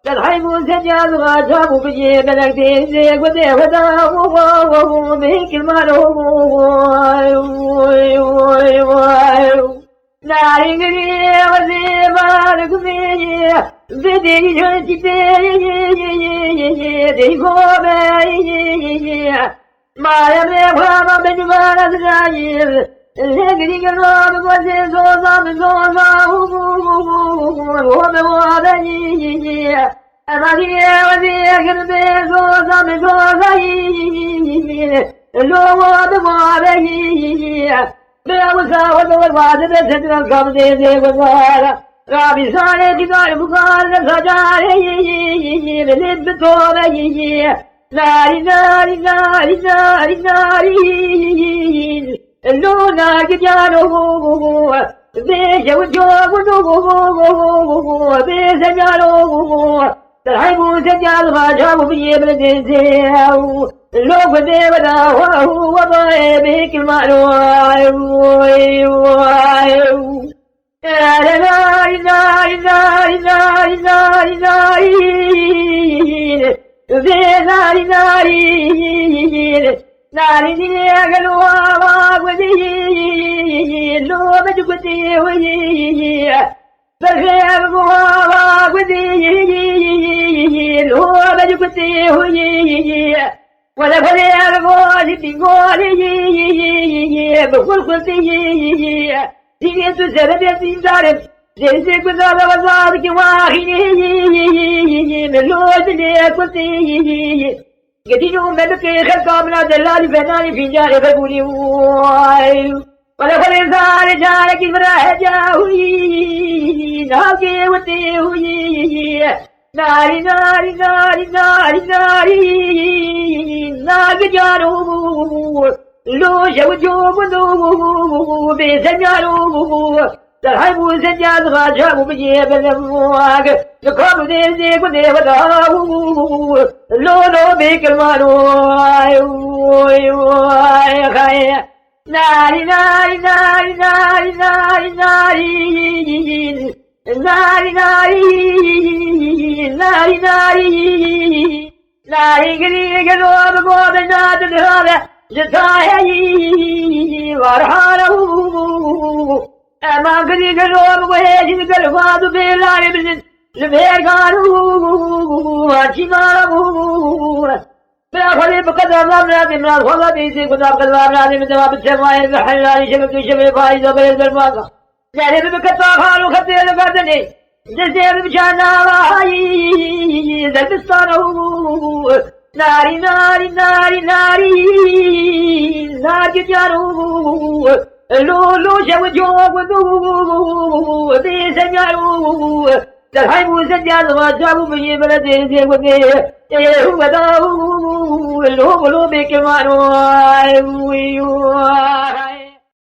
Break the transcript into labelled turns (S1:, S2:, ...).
S1: الحيم سجاد غاجاب بجي بلك تيزي ودي ودا وميك المالو ناري قري وزيبار قمي بدي جلتي دي قوبي ما يبري بابا بجبال أزراجيل اللي قرب وزي زوزا بزوزا وموابي أمامي وزي قربي زوزا بزوزا لو وموابي بأوسا ودور وادب سجن القبض زي وزارة رابي سالي كدار بقال سجاري بلد بطوبي ناري ناري ناري ناري ناري اللونا كجانو بيش وجوه بيش جانو تلحبو سجال ما جابو بيبل ديزيو اللوغ ديبنا هو باي بيك المعنو ناري ناري ناري ناري ناري ناري ناري ناري ناري نيغلوا واغدي لو بجكتي وي بخير واغدي لو بجكتي وي ولا بخير واغدي بقولي بقول قلتي تيجي تسرد تنزارب جيسي كذا وزاد كي واخي من لوز لي قلتي قدينو ملكي خلقامنا دلالي فناني في جاري فقولي ولا فرزار جارك فراه جاوي ناقي وتيوي ناري ناري ناري ناري ناري ناق جارو لو شوجو بدو بيسجارو تلحبو سجاد غاشابو بجيب الأمواق نقابو ديزيكو ديبتاو لولو بيك المانو خايا ناري ناري ناري ناري ناري ناري ناري ناري ناري ناري ناري قريق الواب قوب الناد الهابة جتاهي وارحانه أما قريق الواب وهيجي قلفاد بيلاني بزن لبيرقانه وارشمانه فأخذي بقدر الله من هذه من الخلا بيزي قدام قدر من هذه من دواب السماء الحلال شبك شبه فايزة بيز بالماغة يعني بكتا خالو خطي لقدني جزير بشانا وحي ذلبستانه ناري ناري ناري ناري ناري جارو لولو شوجو ودو بيسنجارو تلحيبو سجاد ما جابو بي بلدي زي وقي هو داو اللو بلو بيك مانو